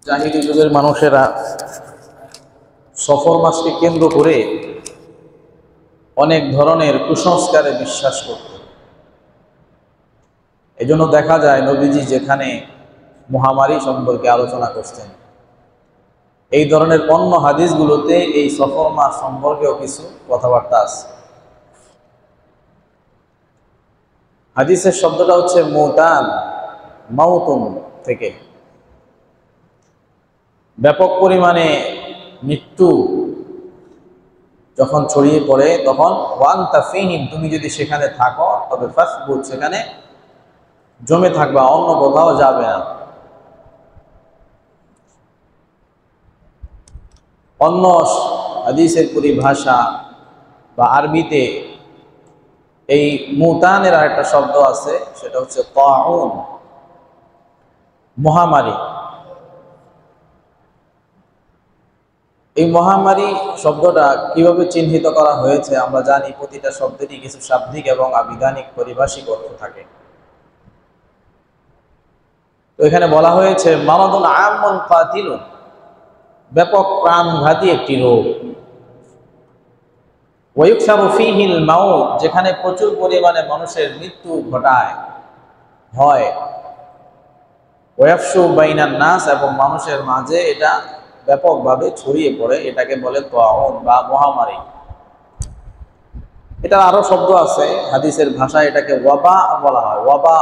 জাহিলি যুগের মানুষেরা সফর মাসকে কেন্দ্র করে অনেক ধরনের কুসংস্কারে বিশ্বাস করত। এজন্য দেখা যায় নবীজি যেখানে মহামারী সম্পর্কে আলোচনা করছেন, এই ধরনের অন্য হাদিসগুলোতে এই সফর মাস সম্পর্কেও কিছু কথাবার্তা আছে। হাদিসের শব্দটা হচ্ছে মৌতান, মাউতুন থেকে। ব্যাপক পরিমাণে মৃত্যু যখন ছড়িয়ে পড়ে তখন ওয়ান্তা ফিহিম, তুমি যদি সেখানে থাকো তবে ফাসবুত, সেখানে জমে থাকবা, অন্য কোথাও যাবে না। অন্য হাদিসের পরিভাষা বা আরবিতে এই মুতানের আরেকটা শব্দ আছে, সেটা হচ্ছে তাউন, মহামারী। এই মহামারী শব্দটা কিভাবে চিহ্নিত করা হয়েছে আমরা জানি। প্রতিটা শব্দেরই কিছু শাব্দিক এবং আবিধানিক পারিভাষিক অর্থ থাকে। তো এখানে বলা হয়েছে মারাদুন আমুন কাতিলুন, ব্যাপক প্রাণঘাতী একটি রোগ। ওয়ায়ুকসারু ফীহিল মাউত, যেখানে প্রচুর পরিমাণে মানুষের মৃত্যু ঘটায় হয়। ওয়াফশু বাইনান নাস, এবং মানুষের মাঝে এটা ব্যাপকভাবে ছড়িয়ে পড়ে, এটাকে বলে তাউন বা মহামারী। এটার আরো শব্দ আছে হাদিসের ভাষায়, এটাকে ওয়াবা বলা হয়, ওয়াবা।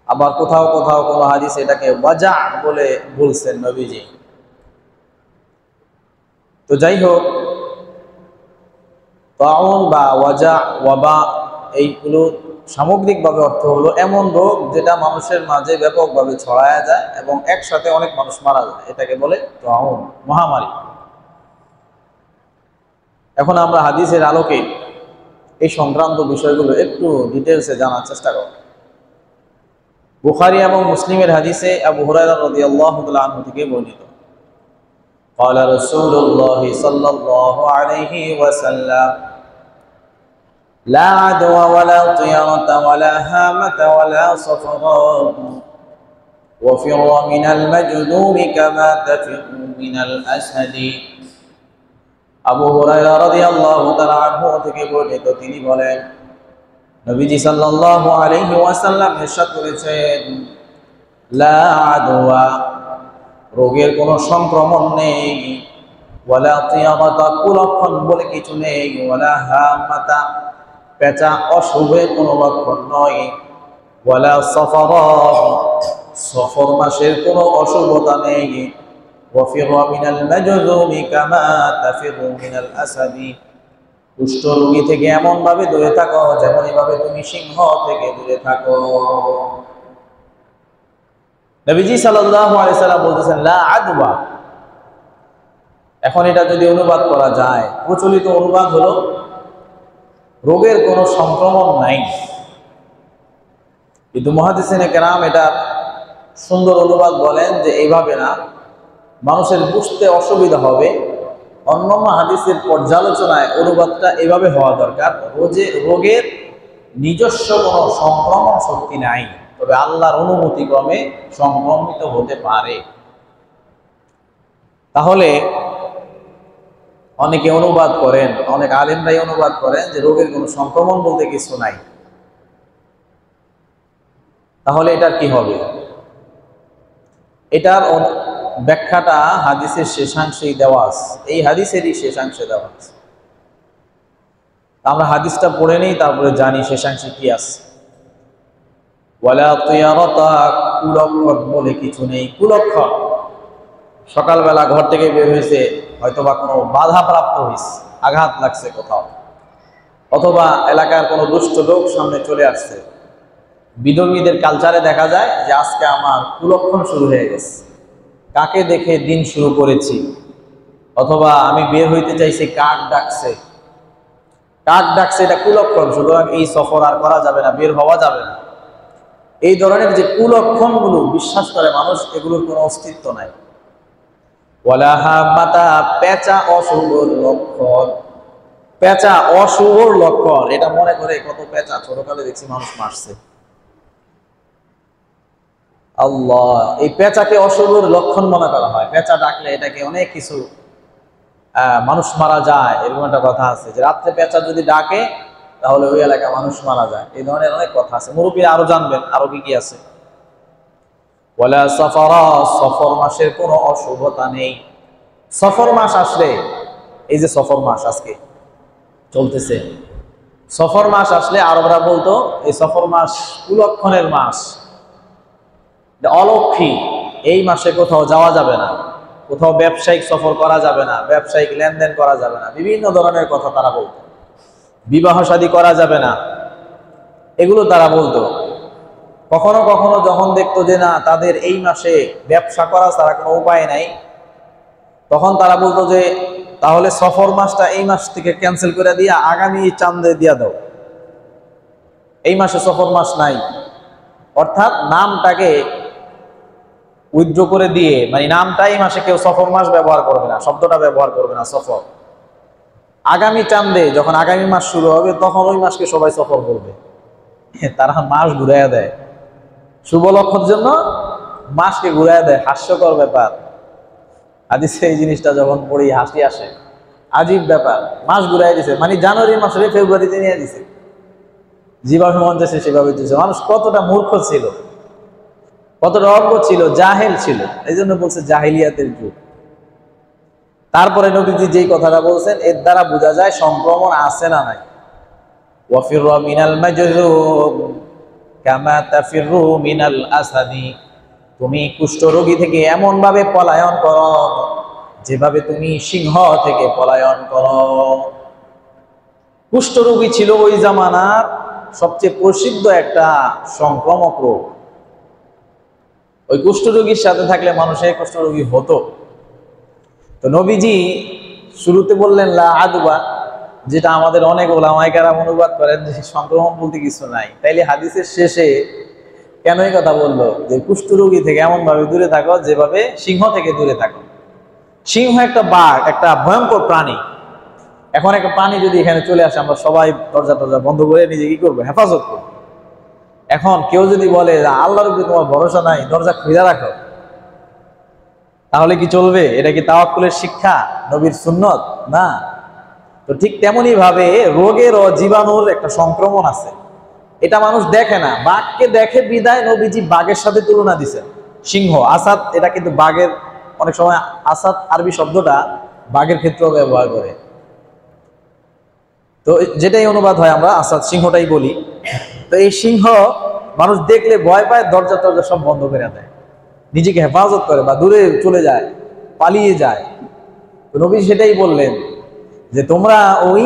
আবার কোথাও কোথাও কোনো হাদিস এটাকে ওয়াজা বলে বলছেন নবীজি। তো যাই হোক, তাউন বা ওয়াজা, ওয়াবা, এইগুলো সামগ্রিকভাবে অর্থ হলো এমন রোগ যেটা মানুষের মাঝে ব্যাপকভাবে ছড়ায়া যায় এবং একসাথে অনেক মানুষ মারা যায়, এটাকে বলে তাউন, মহামারী। এখন আমরা হাদিসের আলোকে এই সংক্রান্ত বিষয়গুলো একটু ডিটেলসে জানার চেষ্টা করব। বুখারী এবং মুসলিমের হাদিসে আবু হুরায়রা রাদিয়াল্লাহু তাআলা আনহু থেকে বর্ণিত, قال رسول الله صلى الله عليه وسلم لا عدوى ولا طيرة ولا هامة ولا صفراء وفر من المجذوم كما تفر من الأسد। আবু হুরায়রা রাদিয়াল্লাহু তাআলা আনহু থেকে বর্ণিত, তিনি বলেন নবীজি সাল্লাল্লাহু আলাইহি ওয়াসাল্লাম ইরশাদ করেছেন, লা আদওয়া, রোগের কোনো সংক্রমণ নেই, ওয়ালা তিয়ামাতা, কুলক্ষণ বলে কিছু নেই, ওয়ালা হামাতা, পেঁচা অশুভের কোনো লক্ষণ নয়, ওয়ালা সফরা, সফর মাসের কোনো অশুভতা নেই, ওয়াফিরু মিনাল মাজযুমি কামা তাফিরু মিনাল আসাদি, কুষ্ঠ রোগী থেকে এমন ভাবে দূরে থাকো যেমন এইভাবে তুমি সিংহ থেকে দূরে থাকো। নবীজি সাল্লাল্লাহু আলাইহি সাল্লাম বলতেছেন লা আদওয়া। এখন এটা যদি অনুবাদ করা যায়, প্রচলিত অনুবাদ হলো রোগের কোনো সংক্রমণ নাই, কিন্তু মুহাদ্দিসিনে কেরাম এটা সুন্দর অনুবাদ বলেন যে এইভাবে না, মানুষের বুঝতে অসুবিধা হবে। অন্যান্য হাদিসের পর্যালোচনায় অনুবাদটা এভাবে হওয়া দরকার, রোগের নিজস্ব কোনো সংক্রমণ শক্তি নাই, তবে আল্লাহর অনুমতি ক্রমে সংক্রমিত হতে পারে। তাহলে অনেকে অনুবাদ করেন, অনেক আলেমরাই অনুবাদ করেন যে রোগের কোনো সংক্রমণ বলতে কিছু নাই। তাহলে এটার কি হবে? এটার ব্যাখ্যাটা হাদিসের শেষাংশেই দেওয়া আছে, এই হাদিসেরই শেষাংশে দেওয়া আছে। আমরা হাদিসটা পড়ে নিই, তারপরে জানি শেষাংশে কি আছে। ওয়ালা তিয়ারাতা, কুলক্ষণ বলে কিছু নেই। কুলক্ষণ, সকালবেলা ঘর থেকে বের হয়েছে, হয়তোবা কোনো বাধা প্রাপ্ত হয়েছে, আঘাত লাগছে কোথাও, অথবা এলাকার কোনো দুষ্ট লোক সামনে চলে আসছে। বিধর্মীদের কালচারে দেখা যায় যে আজকে আমার কুলক্ষণ শুরু হয়ে গেছে, কাকে দেখে দিন শুরু করেছি, অথবা আমি বের হইতে চাইছি, কাক ডাকছে, এটা কুলক্ষণ, সুতরাং এই সফর আর করা যাবে না, বের হওয়া যাবে না। এই ধরনের যে কুলক্ষণগুলো বিশ্বাস করে মানুষ, এগুলোর কোনো অস্তিত্ব নাই। ওয়ালা হামাতা, পেঁচা অশুভর লক্ষণ, পেঁচা অশুভর লক্ষণ, এটা মনে করে কত পেঁচা ছোটকালে দেখছি মানুষ মারছে। আল্লাহ, এই পেঁচাকে অশুভর লক্ষণ মনে করা হয়। পেঁচা ডাকলে এটাকে অনেক কিছু, মানুষ মারা যায়, এরকম একটা কথা আছে যে রাত্রে পেঁচা যদি ডাকে তাহলে ওই এলাকায় মানুষ মারা যায়। এই ধরনের অনেক কথা আছে, মুরব্বীরা আরো জানবেন আরো কি কি আছে। ওয়ালা সাফারা, সফর মাসের কোনো অশুভতা নেই। সফর মাস আসলে, এই যে সফর মাস আজকে চলতেছে, সফর মাস আসলে আরবরা বলতো এই সফর মাস কুলক্ষণের মাস, অলক্ষী। এই মাসে কোথাও যাওয়া যাবে না, কোথাও ব্যবসায়িক সফর করা যাবে না, ব্যবসায়িক লেনদেন করা যাবে না, বিভিন্ন ধরনের কথা তারা বলতো। বিবাহ শাদী করা যাবে না, এগুলো তারা বলতো। কখনো কখনো যখন দেখতো যে না তাদের এই মাসে ব্যবসা করা ছাড়া কোনো উপায় নাই, তখন তারা বলতো যে তাহলে সফর মাসটা এই মাস থেকে ক্যান্সেল করে দিয়ে আগামী চাঁদে দিয়া দাও, এই মাসে সফর মাস নাই। অর্থাৎ নামটাকে উইথড্র করে দিয়ে, মানে নামটা এই মাসে কেউ সফর মাস ব্যবহার করবে না, শব্দটা ব্যবহার করবে না সফর। আগামী চাঁদে যখন আগামী মাস শুরু হবে তখন ওই মাসকে সবাই সফর করবে। তারা মাস ঘুরাইয়া দেয়, শুভ লক্ষণের জন্য মাসকে ঘুরাইয়া দেয়। হাস্যকর ব্যাপার, হাদিসে এই জিনিসটা যখন পড়ি হাসি আসে, আজীব ব্যাপার। মাস ঘুরাই দিছে, মানে জানুয়ারি মাসে ফেব্রুয়ারিতে নিয়ে দিছে, যেভাবে মন চাইছে সেভাবে দিছে। মানুষ কতটা মূর্খ ছিল, কতটা অজ্ঞ ছিল, জাহেল ছিল, এই জন্য বলছে জাহিলিয়াতের যুগ। তারপরে নবীজি যেই কথাটা বলছেন এর দ্বারা বোঝা যায় সংক্রমণ আছে না নাই। ওয়াফির মিনাল মাজযুম কামা তাফিরু মিনাল আসাদি, তুমি কুষ্ঠরোগী থেকে এমন ভাবে পলায়ন করো যেভাবে তুমি সিংহ থেকে পলায়ন করো। কুষ্ঠরোগী ছিল ওই জামানার সবচেয়ে প্রসিদ্ধ একটা সংক্রামক রোগ। ওই কুষ্ঠরোগীর সাথে থাকলে মানুষের কুষ্ঠরোগী হতো। তো নবীজি শুরুতে বললেন লা আদওয়া, যেটা আমাদের অনেক ওলামায়ে কেরাম অনুবাদ করেন যে সংক্রমণ বলতে কিছু নাই। তাইলে হাদিসের শেষে কেন এই কথা বললো যে কুষ্ঠরোগী থেকে এমন ভাবে দূরে থাকো যেভাবে সিংহ থেকে দূরে থাকো। সিংহ একটা বাঘ, একটা ভয়ঙ্কর প্রাণী। এখন একটা প্রাণী যদি এখানে চলে আসে, আমরা সবাই দরজা টরজা বন্ধ করে নিজে কি করবো, হেফাজত করবো। এখন কেউ যদি বলে আল্লাহর উপরে তোমার ভরসা নাই, দরজা খুলে রাখো, তাহলে কি চলবে? এটা কি তাওয়াক্কুলের শিক্ষা, নবীর সুন্নত? না। তো ঠিক তেমনি ভাবে রোগের ও জীবাণুর একটা সংক্রমণ আছে, এটা মানুষ দেখে না। বাঘকে দেখে বিদায় নবীজি বাঘের সাথে তুলনা দিছেন। সিংহ, আসাদ, এটা কিন্তু বাঘের, অনেক সময় আসাদ আরবি শব্দটা বাঘের ক্ষেত্রেও ব্যবহার করে। তো যেটাই অনুবাদ হয় আমরা আসাদ, সিংহটাই বলি। তো এই সিংহ মানুষ দেখলে ভয় পায়, দরজা টরজা সব বন্ধ করে দেয়, নিজেকে হেফাজত করে বা দূরে চলে যায়, পালিয়ে যায়। তো নবী সেটাই বললেন যে তোমরা ওই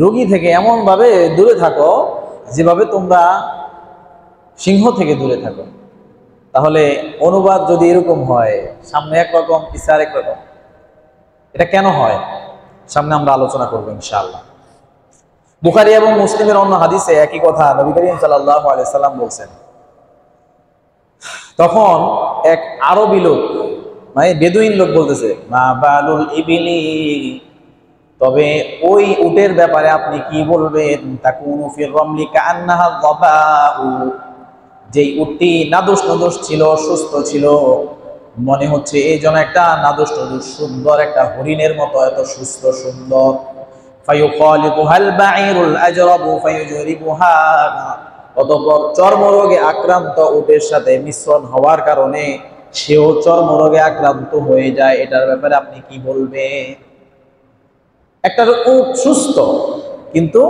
রোগী থেকে এমন ভাবে দূরে থাকো যেভাবে তোমরা সিংহ থেকে দূরে থাকো। তাহলে অনুবাদ যদি এরকম হয়, সামনে একরকম পিছে আরেক রকম, এটা কেন হয় সামনে আমরা আলোচনা করবো ইনশাআল্লাহ। বুখারী এবং মুসলিমের অন্য হাদিসে একই কথা নবী করিম সাল্লাল্লাহু আলাইহি সাল্লাম বলছেন। তখন এক আরবি লোক, মানে বেদুইন লোক বলতেছে, মা বালুল ইবিলি, তবে ওই উটের ব্যাপারে আপনি কি বলবেন? তাকুনু ফির রামলি কান্নাহা যাবাউ, যেই উটটি নাদোষ নদোষ ছিল, সুস্থ ছিল, মনে হচ্ছে এই জন্য একটা নাদোষ নদোষ সুন্দর একটা হরিণের মতো এত সুস্থ সুন্দর। ফায়ুখালিতুহাল বাঈরুল আজরাবু ফায়ুজরিবুহা, অতঃপর চর্মরোগে আক্রান্ত উটের সাথে মিশ্রণ হওয়ার কারণে সেও চর্মরোগে আক্রান্ত হয়ে যায়। এটার ব্যাপারে আপনি কি বলবেন? একটা উট সুস্থ, কিন্তু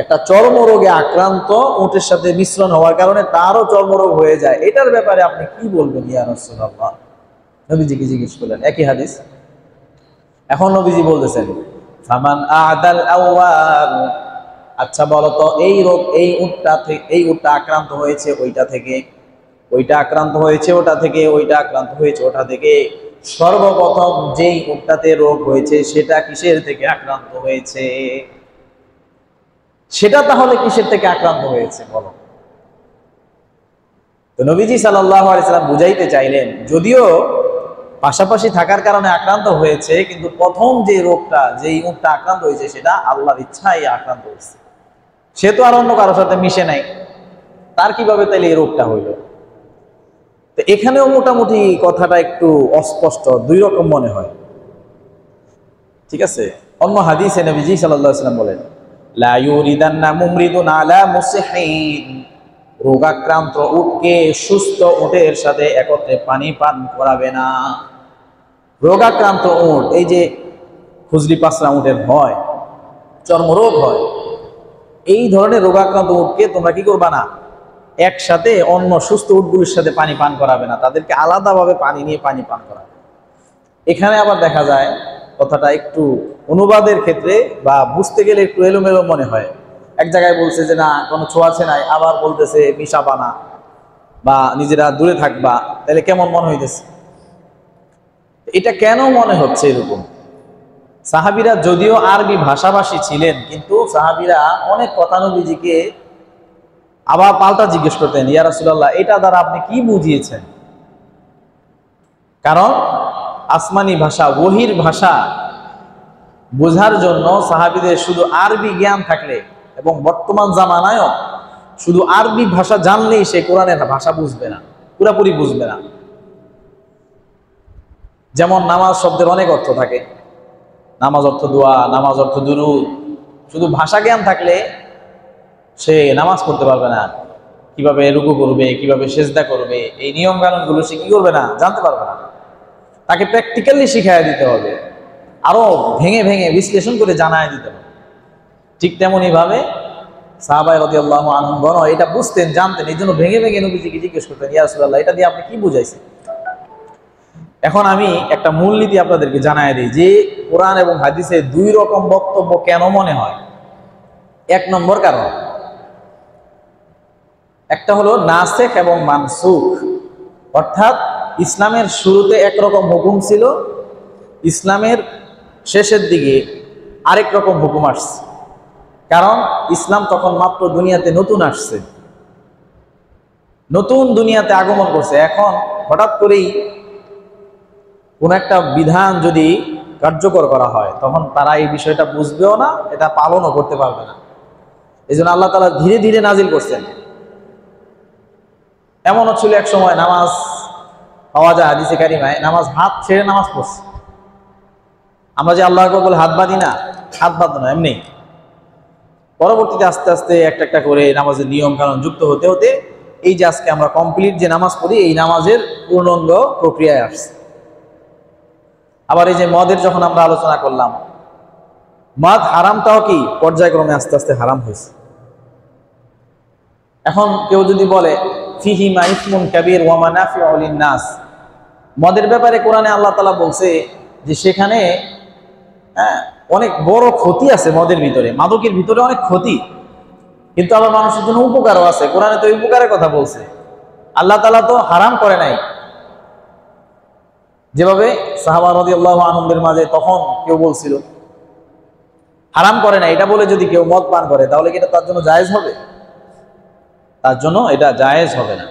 একটা চর্মরোগে আক্রান্ত উটের সাথে মিশ্রণ হওয়ার কারণে তারও চর্মরোগ হয়ে যায়, এটার ব্যাপারে আপনি কি বলবেন ইয়া রাসূলুল্লাহ? নবীজিকে জিজ্ঞেস করলেন, একই হাদিস। এখন নবীজি বলতেছেন, ফামান আদাল আওয়াল, আচ্ছা বলো তো এই রোগ, এই উটটা থেকে, এই উটটা আক্রান্ত হয়েছে ওইটা থেকে, ওইটা আক্রান্ত হয়েছে ওটা থেকে, ওইটা আক্রান্ত হয়েছে ওটা থেকে, সর্বপ্রথম যেই উটটাতে রোগ হয়েছে সেটা কিসের থেকে আক্রান্ত হয়েছে? সেটা তাহলে কিসের থেকে আক্রান্ত হয়েছে বলো? তো নবীজি সাল্লাল্লাহু আলাইহি সাল্লাম বুঝাইতে চাইলেন, যদিও পাশাপাশি থাকার কারণে আক্রান্ত হয়েছে, কিন্তু প্রথম যে রোগটা, যেই উটটা আক্রান্ত হয়েছে সেটা আল্লাহর ইচ্ছায় আক্রান্ত হয়েছে। সে তো আর অন্য কারোর সাথে মিশে নাই, তার কিভাবে তাইলে এই রোগটা হইল? তো এখানেও মোটামুটি কথাটা একটু অস্পষ্ট, দুই রকম মনে হয়। ঠিক আছে, অন্য হাদিসে নবীজি সাল্লাল্লাহু আলাইহি ওয়াসাল্লাম বলেন, লা ইউরিদান্না মুমরিদুন আলা মুসহিন, রোগাক্রান্ত উটকে সুস্থ উটের সাথে একত্রে পানি পান করাবে না। রোগাক্রান্ত উট, এই যে খুজলি পাসরা উটের হয়, চর্মরোগ হয়, এই ধরনের রোগাক্রান্ত উটকে তোমরা কি করবা না, একসাথে অন্য সুস্থ উটগুলির সাথে পানি পান করাবে না, তাদেরকে আলাদাভাবে পানি নিয়ে পানি পান করাবে। এখানে আবার দেখা যায় কথাটা একটু অনুবাদের ক্ষেত্রে বা বুঝতে গেলে একটু এলোমেলো মনে হয়। এক জায়গায় বলছে যে না কোনো ছোঁয়াছে নাই, আবার বলতেছে মিশাবা না বা নিজেরা দূরে থাকবা, তাহলে কেমন মনে হইতেছে? এটা কেন মনে হচ্ছে এরকম? সাহাবীরা যদিও আরবি ভাষাভাষী ছিলেন, কিন্তু সাহাবীরা অনেক কথা নবীজিকে আবার পাল্টা জিজ্ঞেস করতেন, ইয়া রাসূলুল্লাহ এটা দ্বারা আপনি কি বুঝিয়েছেন? কারণ আসমানি ভাষা, ওহীর ভাষা বোঝার জন্য সাহাবীদের শুধু আরবি জ্ঞান থাকলে, এবং বর্তমান জামানায়ও শুধু আরবি ভাষা জানলেই সে কোরআনের ভাষা বুঝবে না, পুরোপুরি বুঝবে না। যেমন নামাজ শব্দের অনেক অর্থ থাকে, নামাজ অর্থ দোয়া, নামাজ অর্থ দুরূদ। শুধু ভাষা জ্ঞান থাকলে সে নামাজ পড়তে পারবে না, কিভাবে রুকু করবে, কিভাবে সেজদা করবে, এই নিয়ম কানুনগুলো সে কি করবে না, জানতে পারবে না। তাকে প্র্যাকটিক্যালি শিখাইয়া দিতে হবে, আরো ভেঙে ভেঙে বিশ্লেষণ করে জানায় দিতে হবে। ঠিক তেমনই ভাবে সাহাবায়ে রাদিয়াল্লাহু আনহুগণ এটা বুঝতেন, জানতেন, এই জন্য ভেঙে ভেঙে নবীজিকে জিজ্ঞেস করতেন, ইয়া রাসূলুল্লাহ এটা দিয়ে আপনি কি বুঝাইছেন? এখন আমি একটা মূলনীতি আপনাদেরকে জানায় দিই যে কোরআন এবং হাদিসে দুই রকম বক্তব্য কেন মনে হয়। এক নম্বর কারণ, একটা হলো নাসেখ এবং মানসুখ, অর্থাৎ ইসলামের শুরুতে একরকম হুকুম ছিল, ইসলামের শেষের দিকে আরেক রকম হুকুম আসছে। কারণ ইসলাম তখন মাত্র দুনিয়াতে নতুন আসছে, নতুন দুনিয়াতে আগমন করছে। এখন হঠাৎ করেই কোন একটা বিধান যদি কার্যকর করা হয়, তখন তারা এই বিষয়টা বুঝবেও না, এটা পালনও করতে পারবে না। এই জন্য আল্লাহ তাআলা ধীরে ধীরে নাজিল করছেন। এমনও ছিল এক সময় নামাজ পাওয়া যায় হাদিসে কারিমায়, নামাজ হাত ছেড়ে নামাজ পড়ছে। আমরা যে আল্লাহ আকবার বলে হাত বাঁধি না, হাত বাঁধো না এমনি। পরবর্তীতে আস্তে আস্তে একটা একটা করে নামাজের নিয়ম কানুন যুক্ত হতে হতে এই যে আজকে আমরা কমপ্লিট যে নামাজ পড়ি, এই নামাজের পূর্ণাঙ্গ প্রক্রিয়ায় আসছে। আবার এই যে মদের যখন আমরা আলোচনা করলাম, মদ হারামটাও কি পর্যায়ক্রমে আস্তে আস্তে হারাম হয়েছে। এখন কেউ যদি বলে ফিহি মা ইসমুন কাবীর ওয়া মানাফিউ লিন-নাস, মদের ব্যাপারে কোরআনে আল্লাহ তাআলা বলছে যে সেখানে অনেক বড় ক্ষতি আছে মদের ভিতরে, মাদকের ভিতরে অনেক ক্ষতি, কিন্তু আবার মানুষের জন্য উপকারও আছে। কোরআনে তো উপকারের কথা বলছে, আল্লাহ তাআলা তো হারাম করে নাই। যেভাবে সাহাবা রাদিয়াল্লাহু আনহুদের মাঝে তখন কেউ বলছিল হারাম করে না, এটা বলে যদি কেউ মদ পান করে তাহলে কি এটা তার জন্য জায়েজ হবে? তার জন্য এটা জায়েজ হবে না।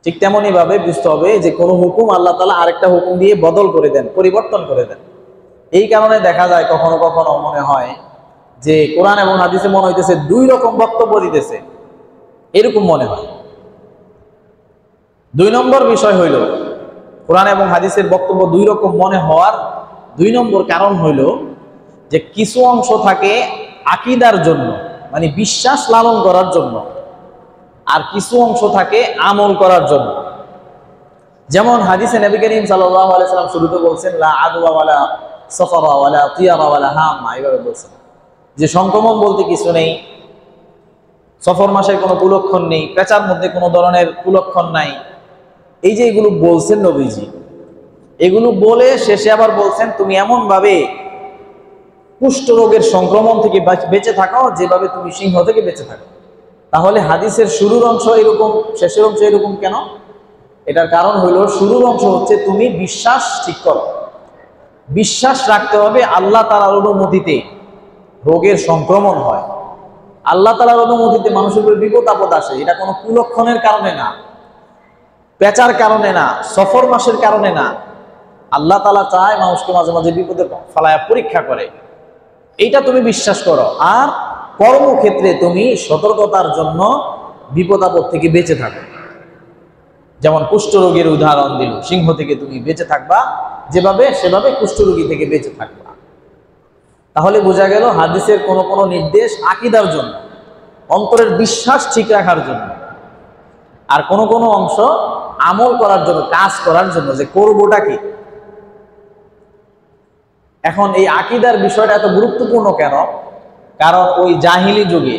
ঠিক তেমনই ভাবে বুঝতে হবে যে কোনো হুকুম আল্লাহ তাআলা আরেকটা হুকুম দিয়ে বদল করে দেন, পরিবর্তন করে দেন। এই কারণে দেখা যায় কখনো কখনো মনে হয় যে কোরআন এবং হাদিসে মনে হইতেছে দুই রকম বক্তব্য দিতেছে, এরকম মনে হয়। দুই নম্বর বিষয় হইল, কোরআন এবং হাদিসের বক্তব্য দুই রকম মনে হওয়ার দুই নম্বর কারণ হইল যে কিছু অংশ থাকে আকীদার জন্য, মানে বিশ্বাস লালন করার জন্য, আর কিছু অংশ থাকে আমল করার জন্য। যেমন হাদিসে নবী করিম সাল্লাল্লাহু আলাইহি ওয়াসাল্লাম শুরুতে বলছেন লা আদওয়া ওয়ালা সাফারা ওয়ালা তিয়ারা ওয়ালা হামা, এইভাবে বলছেন যে সংক্রমণ বলতে কিছু নেই, সফর মাসের কোনো কুলক্ষণ নেই, পেঁচার মধ্যে কোনো ধরনের কুলক্ষণ নাই। এই যে এগুলো বলছেন নবীজি, এগুলো বলে শেষে আবার বলছেন তুমি এমন ভাবে কুষ্ঠ রোগের সংক্রমণ থেকে বেঁচে থাকো যেভাবে তুমি সিংহ থেকে বেঁচে থাকো। তাহলে হাদিসের শুরুর অংশ এরকম, শেষের অংশ এরকম কেন? এটার কারণ হলো শুরুর অংশ হচ্ছে তুমি বিশ্বাস ঠিক করো, বিশ্বাস রাখতে হবে আল্লাহ তাআলার অনুমতিতে রোগের সংক্রমণ হয়, আল্লাহ তাআলার অনুমতিতে মানুষের উপর বিপদ আপদ আসে। এটা কোনো কুলক্ষণের কারণে না, পেঁচার কারণে না, সফর মাসের কারণে না। আল্লাহ তাআলা চায় মানুষকে মাঝে মাঝে বিপদে ফেলায়া পরীক্ষা করে, এইটা তুমি বিশ্বাস করো। আর কর্মক্ষেত্রে তুমি সতর্কতার জন্য বিপদ আপদ থেকে বেঁচে থাকো। যেমন কুষ্ঠরোগীর উদাহরণ দিল, সিংহ থেকে তুমি বেঁচে থাকবা যেভাবে, সেভাবে কুষ্ঠরোগী থেকে বেঁচে থাকবা। তাহলে বোঝা গেল হাদিসের কোন কোন নির্দেশ আকীদার জন্য, অন্তরের বিশ্বাস ঠিক রাখার জন্য, আর কোন কোন অংশ আমল করার জন্য, কাজ করার জন্য, যে করবোটা কি। এখন এই আকীদার বিষয়টা এত গুরুত্বপূর্ণ কেন? কারণ ওই জাহিলি যুগে,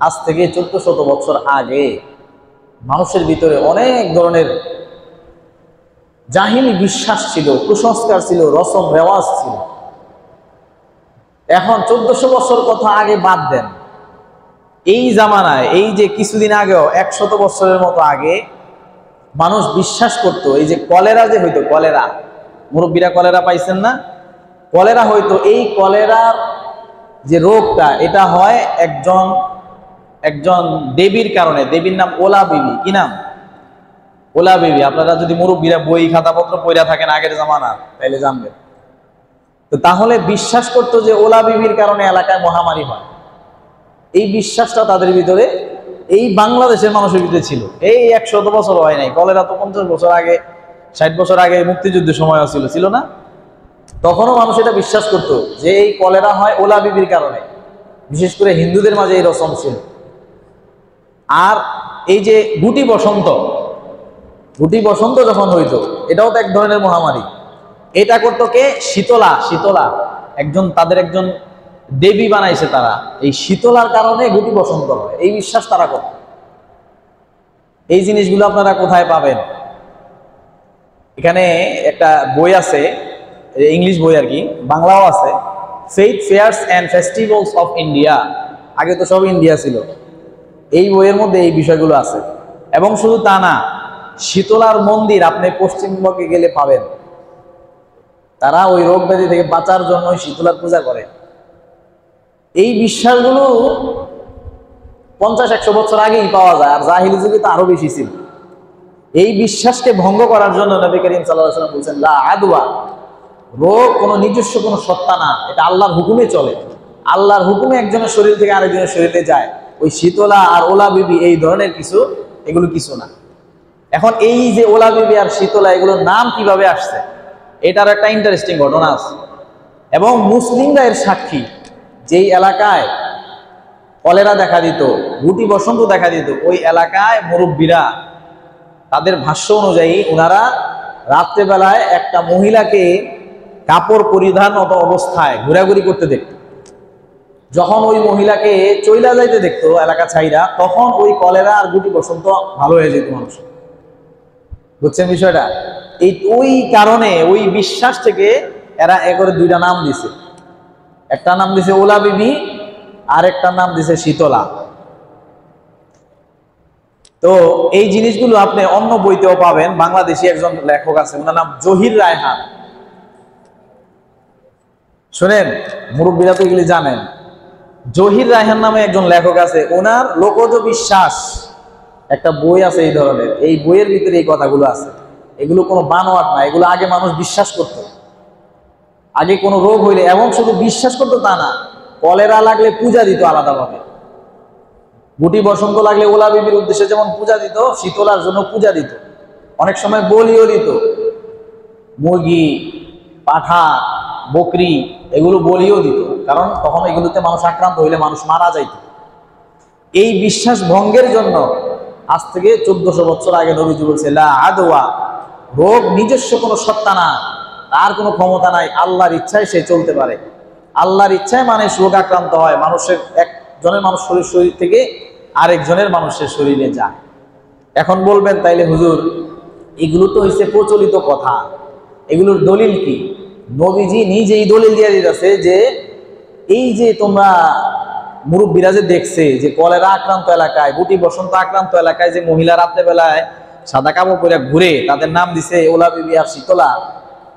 আজ থেকে 1400 বছর আগে, মানুষের ভিতরে অনেক ধরনের জাহিলি বিশ্বাস ছিল, কুসংস্কার ছিল, রসম রেওয়াজ ছিল। এখন 1400 বছর কথা আগে বাদ দেন, এই জামানায়, এই যে কিছুদিন আগেও 100 বছরের মতো আগে মানুষ বিশ্বাস করত এই যে কলেরা যে হইতো, কলেরা, মুরব্বীরা কলেরা পাইছেন না? কলেরা হইতো, এই কলেরার যে রোগটা, এটা হয় একজন দেবীর কারণে। দেবীর নাম ওলা বিবি। কি নাম? ওলা বিবি। আপনারা যদি মুরব্বীরা বই খাতাপত্র পড়া থাকেন আগের জামানার, তাইলে জানবেন। তো তাহলে বিশ্বাস করতো যে ওলা বিবির কারণে এলাকায় মহামারী হয়। এই বিশ্বাসটা তাদের ভিতরে, এই বাংলাদেশের মানুষের ভিতরে ছিল। এই 100 বছর হয় নাই, কলেরা তো 50 বছর আগে, 60 বছর আগে মুক্তিযুদ্ধের সময়ও ছিল না? তখনও মানুষ এটা বিশ্বাস করত যে এই কলেরা হয় ওলা বিবির কারণে। বিশেষ করে হিন্দুদের মাঝে এই রসম ছিল। আর এই যে গুটি বসন্ত যখন হইতো, এটাও তো এক ধরনের মহামারী। এটা করতো কে? শীতলা। তাদের একজন দেবী বানাইছে তারা। এই শীতলার কারণে গুটি বসন্ত হয়, এই বিশ্বাস তারা করত। এই জিনিসগুলো আপনারা কোথায় পাবেন? এখানে একটা বই আছে, ইংলিশ বই আর কি, বাংলাও আছে, faith fairs and festivals of India. আগে তো সব ইন্ডিয়া ছিল। এই বইয়ের মধ্যে এই বিষয়গুলো আছে। এবং শুধু তা না, শীতলার মন্দির আপনি পশ্চিমবঙ্গে গেলে পাবেন। তারা ওই রোগ ব্যাধি থেকে বাঁচার জন্য শীতলার পূজা করে। এই বিশ্বাসগুলো 50-100 বছর আগেই পাওয়া যায়, আর জাহিলি যুগে তো আরো বেশি ছিল। এই বিশ্বাসকে ভঙ্গ করার জন্য নবী করিম সাল্লাল্লাহু আলাইহি ওয়াসাল্লাম বলেছেন, লা আদওয়া, রোগ কোনো নিজস্ব কোনো সত্তা না, এটা আল্লাহর হুকুমে চলে। আল্লাহর হুকুমে একজনের শরীর থেকে আরেকজনের শরীরে যায়। ওই শীতলা আর ওলা বিবি এই ধরনের কিছু, এগুলো কিছু না। এখন এই যে ওলা বিবি আর শীতলা, এগুলোর নাম কিভাবে আসছে, এটার একটা ইন্টারেস্টিং ঘটনা আছে। এবং মুসলিমরা এর সাক্ষী। যেই এলাকায় কলেরা দেখা দিত, গুটি বসন্ত দেখা দিত, ওই এলাকায় মুরব্বীরা, তাদের ভাষ্য অনুযায়ী, ওনারা রাত্রেবেলায় একটা মহিলাকে কাপড় পরিধানত অবস্থায় ঘোরাঘুরি করতে দেখত। যখন ওই মহিলাকে চইলা যাইতে দেখতো এলাকা ছাইরা, তখন ওই কলেরা আর গুটি বসন্ত ভালো হয়ে যেত মানুষ। বুঝছেন বিষয়টা? ওই কারণে, ওই বিশ্বাস থেকে এরা করে দুইটা নাম দিছে। একটা নাম দিছে ওলা বিবি, আর একটা নাম দিছে শীতলা। তো এই জিনিসগুলো আপনি অন্য বইতেও পাবেন। বাংলাদেশি একজন লেখক আছে, ওনার নাম জহির রায়হান। শুনেন, মুরব্বীরা তো এগুলি জানেন। জহির রায়হান নামে একজন লেখক আছে, ওনার লোকজ বিশ্বাস একটা বই আছে এই ধরনের। এই বইয়ের ভিতরে এই কথাগুলো আছে। এগুলো কোনো বানোয়াট না, এগুলো আগে মানুষ বিশ্বাস করত। আগে কোনো রোগ হইলে, এবং শুধু বিশ্বাস করতো তা না, কলেরা লাগলে পূজা দিত আলাদাভাবে। গুটি বসন্ত লাগলে ওলা বিবির উদ্দেশ্যে যেমন পূজা দিত, শীতলার জন্য পূজা দিত। অনেক সময় বলিও দিত, মুরগি, পাঠা, বকরি, এগুলো বলিও দিত। কারণ তখন এগুলোতে মানুষ আক্রান্ত হইলে মানুষ মারা যাইত। এই বিশ্বাস ভঙ্গের জন্য আজ থেকে 1400 বছর আগে নবীজি বলছে, লা আদওয়া, রোগ নিজস্ব কোনো সত্তা না, তার কোনো ক্ষমতা নাই, আল্লাহর ইচ্ছায় সে চলতে পারে। আল্লাহর ইচ্ছায় মানুষ রোগ আক্রান্ত হয়, মানুষের একজনের শরীর থেকে আরেকজনের মানুষের শরীরে যায়। এখন বলবেন, তাইলে হুজুর এগুলো তো হইছে প্রচলিত কথা, এগুলোর দলিল কি? নবীজি নিজেই দলিল দিয়ে দিতেছে যে এই যে তোমরা মুরব্বীরা যে দেখছে যে কলেরা আক্রান্ত এলাকায়, গুটি বসন্ত আক্রান্ত এলাকায় যে মহিলা রাত্রেবেলায় সাদা কাপড় পরে ঘুরে, তাদের নাম দিছে ওলা বিবি আর শীতলা।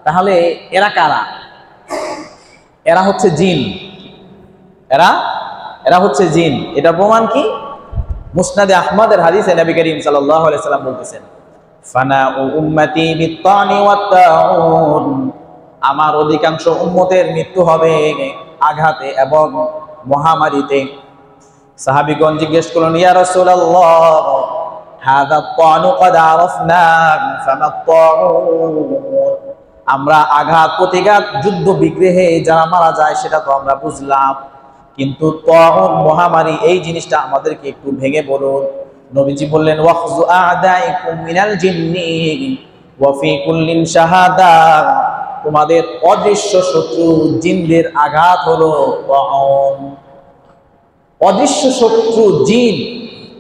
তাহলে এরা কারা? এরা হচ্ছে জিন। এরা হচ্ছে জিন। এটা প্রমাণ কি? মুসনাদে আহমদের হাদিসে নবী করিম সাল্লাল্লাহু আলাইহি সাল্লাম বলতেছেন, ফানা উম্মতি বিত্তানি ওয়াত তাউন, আমার অধিকাংশ উম্মতের মৃত্যু হবে আঘাতে এবং মহামারীতে। সাহাবীগণ জিজ্ঞেস করলেন, ইয়া রাসূলুল্লাহ, আমরা আঘাত প্রতিঘাত যুদ্ধ বিগ্রহে যারা মারা যায় সেটা তো আমরা বুঝলাম, কিন্তু তাউন মহামারী এই জিনিসটা আমাদেরকে একটু ভেঙে বলুন। নবীজি বললেন ওয়াখযু আ'দাইকুম মিনাল জিন্নি ওয়া ফি কুল্লিন শাহাদা, তোমাদের অদৃশ্য শত্রু জিনদের আঘাত হলো তাউন। অদৃশ্য শত্রু জিন,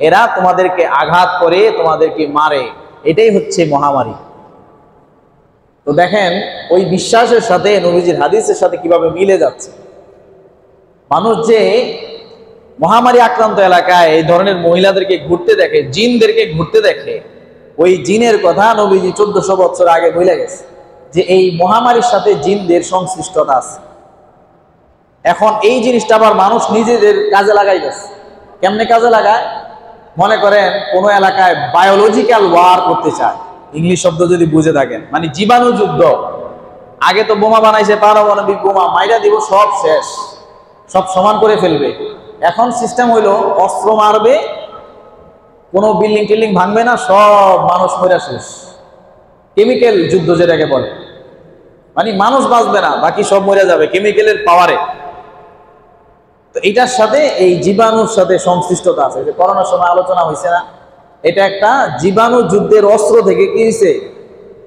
এরা তোমাদেরকে আঘাত করে, তোমাদেরকে মারে, এটাই হচ্ছে মহামারী। তো দেখেন ওই বিশ্বাসের সাথে নবীজির হাদিসের সাথে কিভাবে মিলে যাচ্ছে। মানুষ যে মহামারী আক্রান্ত এলাকায় এই ধরনের মহিলাদেরকে ঘুরতে দেখে, জিনদেরকে ঘুরতে দেখে, ওই জিনের কথা নবীজি 1400 বছর আগে ভুলে গেছে যে এই মহামারীর সাথে জিনদের সংশ্লিষ্টতা আছে। এখন এই জিনিসটা আবার মানুষ নিজেদের কাজে লাগাই গেছে। কেমনে কাজে লাগায়? মনে করেন কোন এলাকায় বায়োলজিক্যাল ওয়ার করতে চায়, ইংলিশ শব্দ যদি বুঝে থাকেন, মানে জীবাণু যুদ্ধ। আগে তো বোমা বানাইছে, পারমাণবিক বোমা, মাইরা দিব, সব শেষ, সব সমান করে ফেলবে। এখন সিস্টেম হইলো অস্ত্র মারবে, কোনো বিল্ডিং টিল্ডিং ভাঙবে না, সব মানুষ মরে শেষ। কেমিক্যাল যুদ্ধ যেটাকে বলে, মানে মানুষ বাঁচবে না, বাকি সব মরে যাবে কেমিক্যালের পাওয়ারে। তো এটার সাথে এই জীবাণুর সাথে সংশ্লিষ্টতা আছে। যে করোনার সময় আলোচনা হয়েছে না, এটা একটা জীবাণু যুদ্ধের অস্ত্র থেকে কি হয়েছে,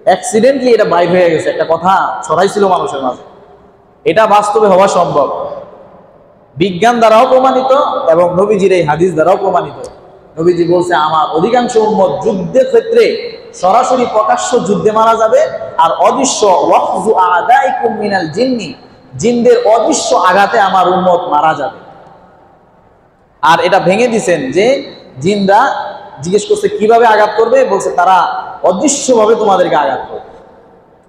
অ্যাক্সিডেন্টলি এটা বাইর হয়ে গেছে, একটা কথা ছড়াইছিল মানুষের মাঝে। এটা বাস্তবে হওয়া সম্ভব, বিজ্ঞান দ্বারাও প্রমাণিত এবং নবীজির এই হাদিস দ্বারাও প্রমাণিত। নবীজি বলছে আমার অধিকাংশ উম্মত যুদ্ধের ক্ষেত্রে সরাসরি প্রকাশ্য যুদ্ধে মারা যাবে, আর অদৃশ্য ওয়াখযু আ'দাইকুম মিনাল জিন্নি, জিনদের অদৃশ্য আঘাতে আমার উম্মত মারা যাবে। আর এটা ভেঙে দিছেন যে জিনরা জিজ্ঞেস করছে কিভাবে আঘাত করবে, বলছে তারা অদৃশ্যভাবে তোমাদেরকে আঘাত করবে।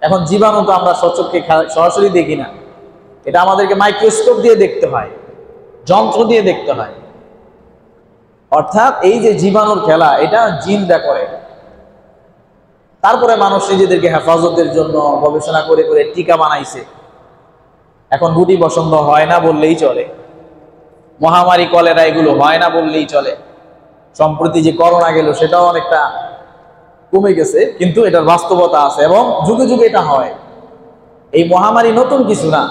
এখন জীবাণু তো আমরা সচক্ষে সরাসরি দেখি না, এটা আমাদেরকে মাইক্রোস্কোপ দিয়ে দেখতে হয়, যন্ত্র দিয়ে দেখতে হয়। অর্থাৎ এই যে জীবাণুর খেলা, এটা জিনরা করে। তারপরে মানুষ নিজেদেরকে হেফাজতের জন্য গবেষণা করে করে টিকা বানাইছে। এখন গুটি বসন্ত হয় না বললেই চলে, মহামারী কলেরা এগুলো হয় না বললেই চলে। সম্প্রতি যে করোনা গেল সেটাও অনেকটা কমে গেছে, কিন্তু এটার বাস্তবতা আছে এবং যুগে যুগে এটা হয়। এই মহামারী নতুন কিছু না,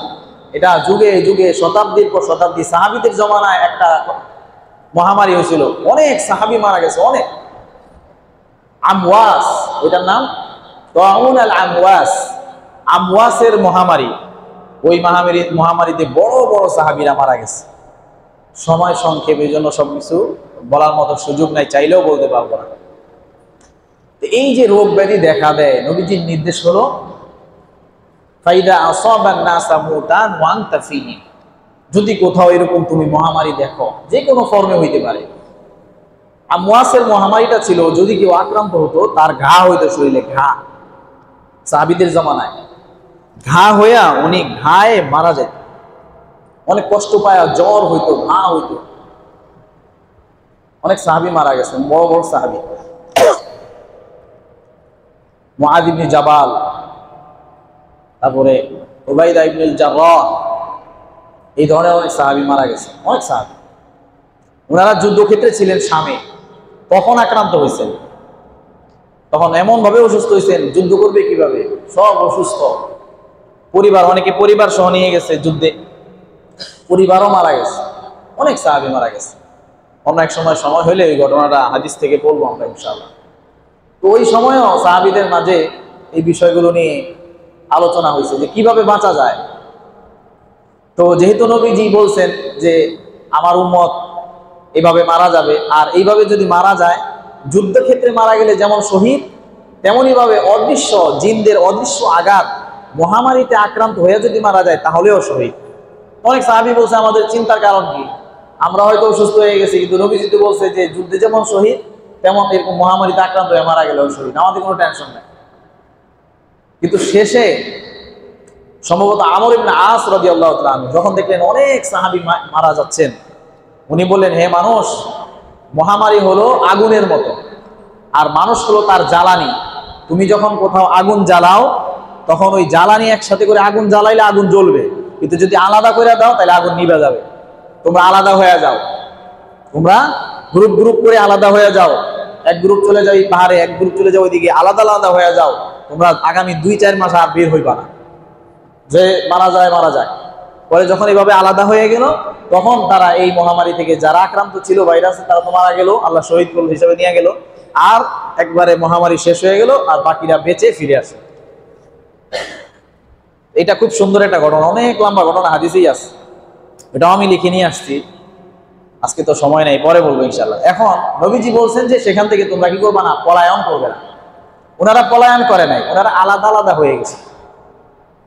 এটা যুগে যুগে শতাব্দীর পর শতাব্দী, সাহাবীদের জমানায় একটা মহামারী হয়েছিল, অনেক সাহাবী মারা গেছে, অনেক। আমওয়াস, ওইটার নাম তাউন আল আমওয়াস, আমওয়াসের মহামারী। ওই মহামারীতে বড় বড় সাহাবীরা মারা গেছে। সময় সংক্ষেপের জন্য সবকিছু বলার মতো সুযোগ নাই, চাইলেও বলতে পারবো না। এই যে রোগ ব্যাধি দেখা দেয়, নবীজির নির্দেশ হলো ফাইদা আসাবান নাসা মুতান ওয়া আনতা ফীহি, যদি কোথাও এরকম তুমি মহামারী দেখো, যে কোনো ফর্মে হইতে পারে। আমওয়াসের মহামারীটা ছিল যদি কেউ আক্রান্ত হতো তার ঘা হইতো শরীরে, ঘা। সাহাবীদের জামানায় ঘা হইয়া উনি ঘায়ে মারা যেত, অনেক কষ্ট পায়া, জ্বর হইতো, ঘা হইতো। অনেক সাহাবী মারা গেছেন, বড় বড় সাহাবী। মুআয ইবনে জাবাল, তারপরে উবাইদা ইবনুল জাররাহ, এই ধরনের অনেক সাহাবী মারা গেছে, অনেক সাহাবী। ওনারা যুদ্ধক্ষেত্রে ছিলেন শামে, তখন আক্রান্ত হয়েছেন, তখন এমন ভাবে অসুস্থ হয়েছেন, যুদ্ধ করবে কিভাবে, সব অসুস্থ। পরিবার, অনেকে পরিবার সহ নিয়ে গেছে যুদ্ধে, পরিবারও মারা গেছে, অনেক সাহাবী মারা গেছে। অন্য এক সময় হলে ওই ঘটনাটা হাদিস থেকে বলবো আমরা ইনশাআল্লাহ। তো ওই সময়ও সাহাবীদের মাঝে এই বিষয়গুলো নিয়ে আলোচনা হয়েছে যে কিভাবে বাঁচা যায়। তো যেহেতু নবীজি বলছেন যে আমার উম্মত এভাবে মারা যাবে, আর এইভাবে যদি মারা যায়, যুদ্ধক্ষেত্রে মারা গেলে যেমন শহীদ, তেমনই ভাবে অদৃশ্য জিনদের অদৃশ্য আঘাত মহামারীতে আক্রান্ত হয়ে যদি মারা যায় তাহলেও শহীদ। অনেক সাহাবী বলছে আমাদের চিন্তার কারণ কি, আমরা হয়তো অসুস্থ হয়ে গেছি, কিন্তু নবীজি তো বলছে যে যুদ্ধে যেমন শহীদ তেমন এরকম মহামারীতে আক্রান্ত হয়ে মারা গেলেও শহীদ, আমাদের কোনো টেনশন নেই। কিন্তু শেষে সম্ভবত আমর ইবনে আস রাদিয়াল্লাহু তাআলা আনহু যখন দেখলেন অনেক সাহাবী মারা যাচ্ছেন, উনি বললেন হে মানুষ, মহামারী হলো আগুনের মতো, আর মানুষ হলো তার জ্বালানি। তুমি যখন কোথাও আগুন জ্বালাও, তখন ওই জ্বালানি একসাথে করে আগুন জ্বালাইলে আগুন জ্বলবে, কিন্তু যদি আলাদা করে দাও তাহলে আগুন নিভে যাবে। তোমরা আলাদা হয়ে যাও, তোমরা গ্রুপ গ্রুপ করে আলাদা হয়ে যাও, এক গ্রুপ চলে যাও এই পাহাড়ে, এক গ্রুপ চলে যাও ওইদিকে, আলাদা আলাদা হয়ে যাও, তোমরা আগামী 2-4 মাস আর বের হইবা না, যে মারা যায় মারা যায়। পরে যখন এইভাবে আলাদা হয়ে গেল, তখন তারা এই মহামারী থেকে যারা আক্রান্ত ছিল ভাইরাসে, তারা তো মারা গেল, আল্লাহ শহীদ করল হিসেবে নিয়ে গেল, আর একবারে মহামারী শেষ হয়ে গেল, আর বাকিরা বেঁচে ফিরে আসে। এটা খুব সুন্দর একটা ঘটনা, অনেক লম্বা ঘটনা, হাদিসেই আছে। এটাও আমি লিখে নিয়ে আসছি, আজকে তো সময় নেই, পরে বলবো ইনশাল্লাহ। এখন নবীজি বলছেন যে সেখান থেকে তোমরা কি করবা না, পলায়ন করবে না। ওনারা পলায়ন করে নাই, ওনারা আলাদা আলাদা হয়ে গেছে।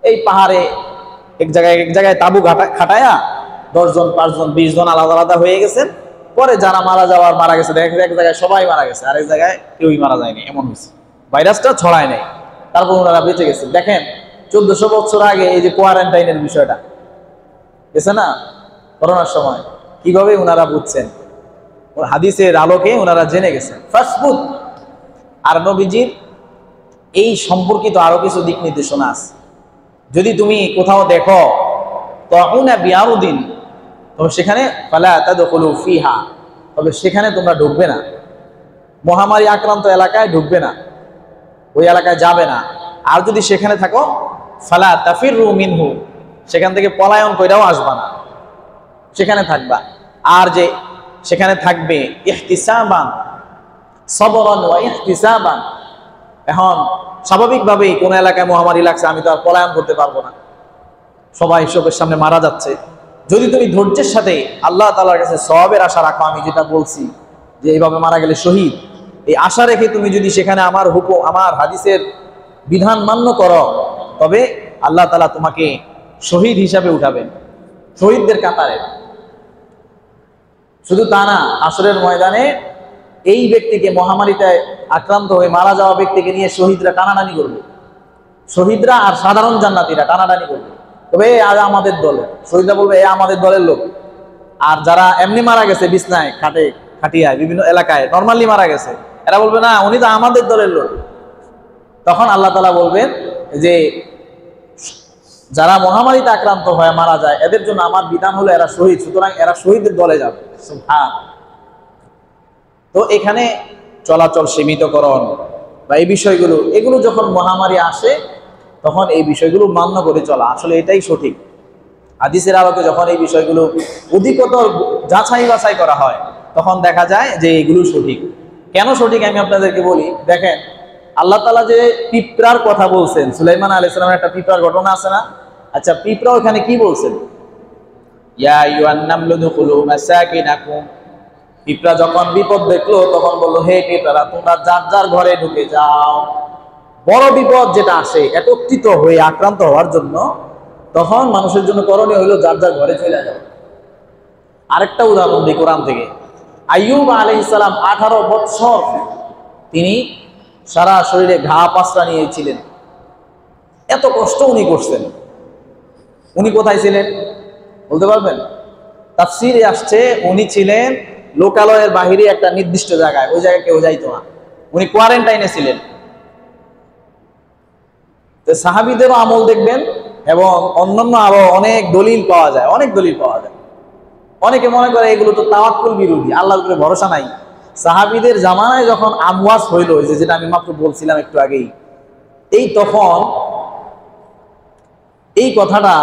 এই পাহাড়ে এক জায়গায় তাবু খাটায়া 10 জন 5 জন 20 জন আলাদা আলাদা হয়ে গেছেন। পরে যারা মারা যাওয়ার মারা গেছে, এক জায়গায় সবাই মারা গেছে, আরেক জায়গায় কেউই মারা যায়নি, এমন হয়েছে। ভাইরাসটা ছড়ায় নাই, তারপর ওনারা বেঁচে গেছে। দেখেন 1400 বছর আগে এই যে কোয়ারেন্টাইনের বিষয়টা গেছে না, করোনার সময়, কিভাবে ওনারা বুঝছেন, হাদিসের আলোকে ওনারা জেনে গেছেন। ফাসবুত। আর নবীজির এই সম্পর্কিত আরো কিছু দিক নির্দেশনা আছে। যদি তুমি কোথাও দেখো তাউনা বিআরদিন, তবে সেখানে ফালা তাদখুলু ফিহা, তবে সেখানে তোমরা ঢুকবে না, মহামারী আক্রান্ত এলাকায় ঢুকবে না, ওই এলাকায় যাবে না। আর যদি সেখানে থাকো ফালা তাফিরু মিনহু, সেখান থেকে পলায়ন কইরাও আসবা না, সেখানে থাকবা। আর যে সেখানে থাকবে ইহতিসাবান সবরান ওয়া ইহতিসাবান, এখন স্বাভাবিকভাবেই কোন এলাকায় মহামারী লাগছে, আমি তো আর পলায়ন করতে পারবো না, সবাই সবের সামনে মারা যাচ্ছে। যদি তুমি ধৈর্যের সাথে আল্লাহ তাআলার কাছে সওয়াবের আশা রাখো, আমি যেটা বলছি যে এইভাবে মারা গেলে শহীদ, এই আশা রেখে তুমি যদি সেখানে আমার হুকুম, আমার হাদিসের বিধান মান্য করো, তবে আল্লাহ তাআলা তোমাকে শহীদ হিসাবে উঠাবেন, শহীদদের কাতারে। শুধু তা না, হাসরের ময়দানে এই ব্যক্তিকে, মহামারীতে আক্রান্ত হয়ে মারা যাওয়া ব্যক্তিকে নিয়ে শহীদরা টানাটানি করবে, শহীদরা আর সাধারণ জান্নাতীরা টানাটানি করবে। তবে আজ আমাদের দলের শহীদরা বলবে এ আমাদের দলের লোক, আর যারা এমনি মারা গেছে বিছনায় খাটিয়ায় বিভিন্ন এলাকায় নর্মালি মারা গেছে, এরা বলবে না উনি তো আমাদের দলের লোক। তখন আল্লাহ তাআলা বলবেন যে যারা মহামারীতে আক্রান্ত হয়ে মারা যায়, এদের জন্য আমার বিধান হলো এরা শহীদ, সুতরাং এরা শহীদের দলে যাবে। সুবহান। তো এখানে চলাচল সীমিতকরণ বা এই বিষয়গুলো, এগুলো যখন মহামারী আসে তখন এই বিষয়গুলো মান্য করে চলা, আসলে এটাই সঠিক। হাদিসের আলোকে যখন এই বিষয়গুলো অধিকতর যাচাই বাছাই করা হয়, তখন দেখা যায় যে এগুলো সঠিক। কেন সঠিক আমি আপনাদেরকে বলি। দেখেন আল্লাহ তাআলা যে পিঁপড়ার কথা বলছেন, সুলাইমান আলাইহিস সালামের একটা পিঁপড়ার ঘটনা আছে না? আচ্ছা, পিঁপড়া ওখানে কি বলছেন? ইয়া আইয়ুহান নামলু দুখুলু মাসাকিনাকুম। পিঁপড়া যখন বিপদ দেখলো তখন বললো, হে পিঁপড়ারা, তোমরা যার যার ঘরে ঢুকে যাও। বড় বিপদ যেটা আসে একত্রিত হয়ে আক্রান্ত হওয়ার জন্য, তখন মানুষের জন্য করণীয় হইলো যার যার ঘরে চলে যাও। আরেকটা উদাহরণ দিই কোরআন থেকে। আইয়ুব আলাইহিস সালাম 18 বছর তিনি সারা শরীরে ঘা পাসরা নিয়েছিলেন, এত কষ্ট উনি করছেন। উনি কোথায় ছিলেন বলতে পারবেন? তাফসীরে আসছে উনি ছিলেন লোকালয়ের বাহিরে একটা নির্দিষ্ট জায়গায়, ওই জায়গায় কেউ যাইতো না, উনি কোয়ারেন্টাইনে ছিলেন। তো সাহাবীদেরও আমল দেখবেন, এবং অন্যান্য আরো অনেক দলিল পাওয়া যায়, অনেক দলিল পাওয়া যায়। অনেকে মনে করে এগুলো তো তাওয়াক্কুল বিরোধী, আল্লাহর উপরে ভরসা নাই। সাহাবীদের জামানায় যখন আমওয়াজ হইল, যেটা আমি মাত্র বলছিলাম একটু আগেই, এই তখন এই কথাটা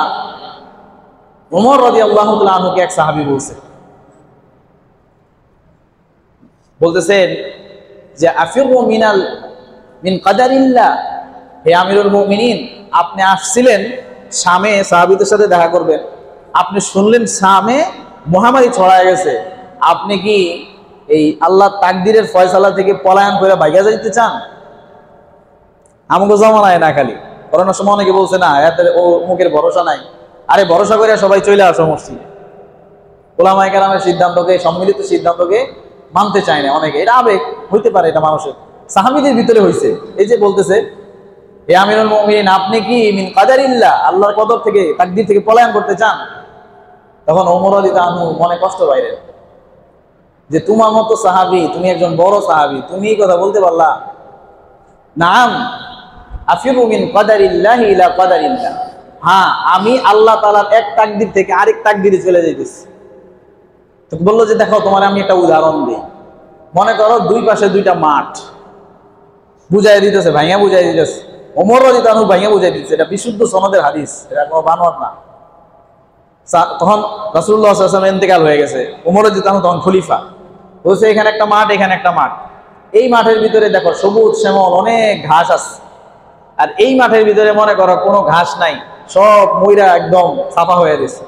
ওমর রাদিয়াল্লাহু তাআলা আনহুকে এক সাহাবী বলতেছেন যে আফিরু মিন কাদারিল্লাহ, হে আমিরুল মুমিনিন, আপনি আসছিলেন শামে সাহাবীদের সাথে দেখা করবেন, আপনি শুনলেন শামে মহামারী ছড়ায় গেছে, আপনি কি এই আল্লাহর তাকদীরের ফয়সালা থেকে পলায়ন করে ভাইগা যাইতে চান? আমাকে জামানায় না, খালি করোনার সময় অনেকে বলছে না এদের ও মুখের ভরসা নাই। আরে ভরসা করে সবাই চলে আসো মসজিদে। ওলামায়ে কেরামের সিদ্ধান্তকে, সম্মিলিত সিদ্ধান্তকে মানতে চায় না অনেকে, এটা আবেগ হইতে পারে, এটা মানুষের, সাহাবীদের ভিতরে হয়েছে। এই যে বলতেছে, হে আমিরুল মুমিনিন, আপনি কি মিন কাদারিল্লাহ, আল্লাহর কদর থেকে, তাকদীর থেকে পলায়ন করতে চান? তখন ওমর রাদিয়াল্লাহু আনহু মনে কষ্ট পাইলেন যে তোমার মতো সাহাবী, তুমি একজন বড় সাহাবী, তুমি এই কথা বলতে পারলা? নাম আফিরু মিন কাদারিল্লাহি ইলা কাদারিল্লাহ, হ্যাঁ আমি আল্লাহ তাআলার এক তাকদীর থেকে আরেক তাকদীরে চলে যাইতেছি। তো বললো যে দেখো তোমার আমি একটা উদাহরণ দিই, মনে করো দুই পাশে দুইটা মাঠ বুঝাই দিতেছে, ভাইয়া বুঝাই দিতেছে, ওমর রাদিয়াল্লাহু আনহু ভাইয়া বুঝাই দিতেছে, এটা বিশুদ্ধ সনদের হাদিস, এটা কোনো বানোয়াট না। তখন রাসূলুল্লাহ সাল্লাল্লাহু আলাইহি ওয়াসাল্লাম ইন্তেকাল হয়ে গেছে, ওমর রাদিয়াল্লাহু আনহু তখন খলিফা। বলছে এখানে একটা মাঠ, এখানে একটা মাঠ, এই মাঠের ভিতরে দেখো সবুজ শ্যামল অনেক ঘাস আছে, আর এই মাঠের ভিতরে মনে করো কোনো ঘাস নাই, সব ময়রা একদম সাফা হয়ে গেছে।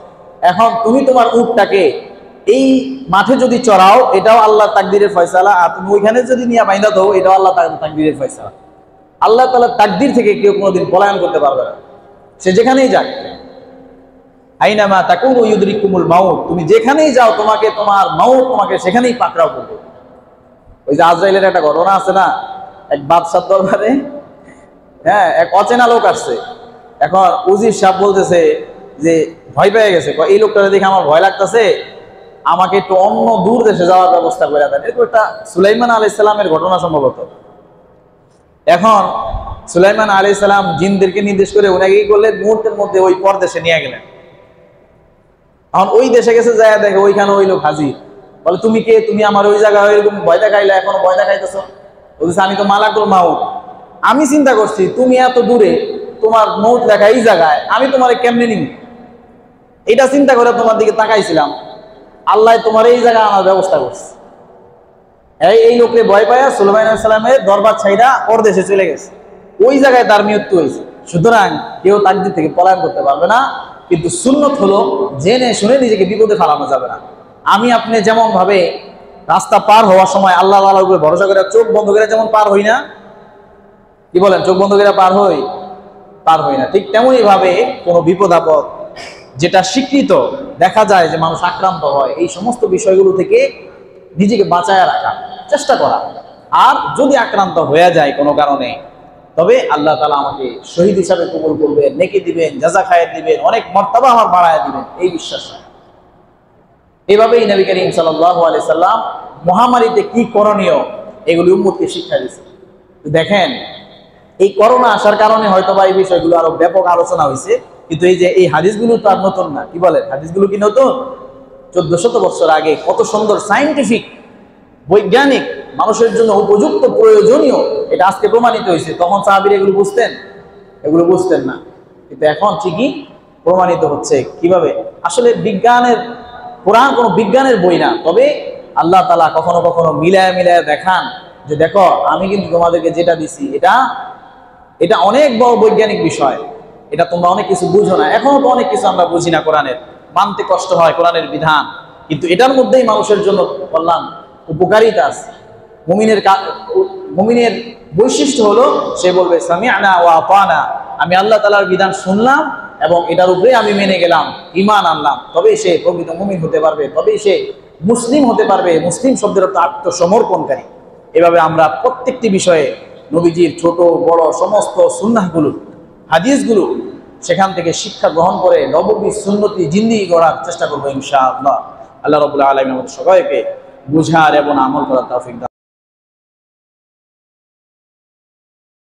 এখন তুমি তোমার উটটাকে এই মাঠে যদি চড়াও, এটাও আল্লাহর তাকদীরের ফয়সালা, আর তুমি ওইখানে যদি নিয়ে বাইন্দা দাও, এটাও আল্লাহ তাকদীরের ফয়সালা। আল্লাহ তাআলার তাকদীর থেকে কেউ কোনোদিন পলায়ন করতে পারবে না, সে যেখানেই যাক। আইনামা তাকুনু ইউদরিকুমুল মাউত, তুমি যেখানেই যাও তোমাকে তোমার মাউত তোমাকে সেখানেই পাকড়াও করবে। ওই যে আজরাইলের একটা ঘটনা আছে না, এক বাদশার দরবারে এক অচেনা লোক আসছে। এখন উজির সাহেব বলতেছে যে ভয় পেয়ে গেছে, এই লোকটা দেখে আমার ভয় লাগতেছে, আমাকে একটু অন্য দূর দেশে যাওয়ার ব্যবস্থা করে দেন। এরকম একটা সুলাইমান আলাইহিস সালামের ঘটনা সম্ভবত। এখন সুলাইমান আলাইহিস সালাম জিনদেরকে নির্দেশ করে উনাকে কি করলেন, মুহূর্তের মধ্যে ওই পরদেশে নিয়ে গেলেন। এখন ওই দেশে গেছে, যায় দেখে ওইখানে ওই লোক হাজির। বলে তুমি কে? তুমি আমার ওই জায়গায় এরকম ভয় দেখাইলে, এখনো ভয় দেখাইতেছো? বলতেছে আমি তো মালাকুল মাউত। আমি চিন্তা করছি তুমি এত দূরে, তোমার মৌত লেখা এই জায়গায়, আমি তোমার কেমনে নিব, এটা চিন্তা করে তোমার দিকে তাকাইছিলাম। আল্লাহ তোমার এই জায়গায় আনার ব্যবস্থা করছে। এই লোককে ভয় পায়া সুলাইমান আলাইহিস সালামের দরবার ছাইরা ওর দেশে চলে গেছে, ওই জায়গায় তার মৃত্যু হয়েছে। সুতরাং কেউ তাকদীর থেকে পলায়ন করতে পারবে না, কিন্তু সুন্নত হলো জেনে শুনে নিজেকে বিপদে ফেলানো যাবে না। আমি আপনি যেমন ভাবে রাস্তা পার হওয়ার সময় আল্লাহ তাআলার উপরে ভরসা করে চোখ বন্ধ করে যেমন পার হই না, কি বলেন, চোখ বন্ধ করে পার হই না, ঠিক তেমনই ভাবে কোনো বিপদ আপদ যেটা স্বীকৃত দেখা যায় যে মানুষ আক্রান্ত হয়, এই সমস্ত বিষয়গুলো থেকে নিজেকে বাঁচায় রাখার চেষ্টা করা। আর যদি আক্রান্ত হয়ে যায় কোনো কারণে, তবে আল্লাহ তাআলা আমাকে শহীদ হিসাবে কবুল করবেন, নেকি দিবেন, জাযা খায়ের দিবেন, অনেক মর্তবা আমার বাড়ায় দিবেন, এই বিশ্বাস। এইভাবেই নবী করিম সাল্লাল্লাহু আলাইহি সাল্লাম মহামারীতে কি করণীয় এগুলি উম্মতকে শিক্ষা দিয়েছে। দেখেন, এই করোনা আসার কারণে হয়তো বা এই বিষয়গুলো আরো ব্যাপক আলোচনা হয়েছে, কিন্তু এই যে এই হাদিসগুলো তো আর নতুন না। কি বলেন, হাদিসগুলো কি নতুন? 1400 বছর আগে কত সুন্দর সায়েন্টিফিক, বৈজ্ঞানিক, মানুষের জন্য উপযুক্ত, প্রয়োজনীয়, এটা আজকে প্রমাণিত হয়েছে। তখন সাহাবীরা এগুলো বুঝতেন না, কিন্তু এখন ঠিকই প্রমাণিত হচ্ছে। কিভাবে? আসলে বিজ্ঞানের, কোরআন কোনো বিজ্ঞানের বই না, তবে আল্লাহ তাআলা কখনো কখনো মিলায় দেখান যে দেখো আমি কিন্তু তোমাদেরকে যেটা দিছি এটা অনেক বড় বৈজ্ঞানিক বিষয়, এটা তোমরা অনেক কিছু বুঝো না, এখনো তো অনেক কিছু আমরা বুঝি না, কোরআনের মানতে কষ্ট হয় কোরআনের বিধান, কিন্তু এটার মধ্যেই মানুষের জন্য কল্যাণ, উপকারিতা আছে। মুমিনের বৈশিষ্ট্য হলো সে বলবে সামি'না ওয়া আতা'না, আমি আল্লাহ তাআলার বিধান শুনলাম এবং এটার উপরে আমি মেনে গেলাম, ঈমান আনলাম, তবেই সে প্রকৃত মুমিন হতে পারবে, তবেই সে মুসলিম হতে পারবে। মুসলিম শব্দের অর্থ আত্মসমর্পণকারী। এভাবে আমরা প্রত্যেকটি বিষয়ে নবীজির ছোট বড় সমস্ত সুন্নাহগুলো, হাদিসগুলো, সেখান থেকে শিক্ষা গ্রহণ করে নববী সুন্নতি জিন্দেগি গড়ার চেষ্টা করবো ইনশাআল্লাহ। আল্লাহ রাব্বুল আলামিন আমাদের সবাইকে বুঝার এবং আমল করার তৌফিক দান।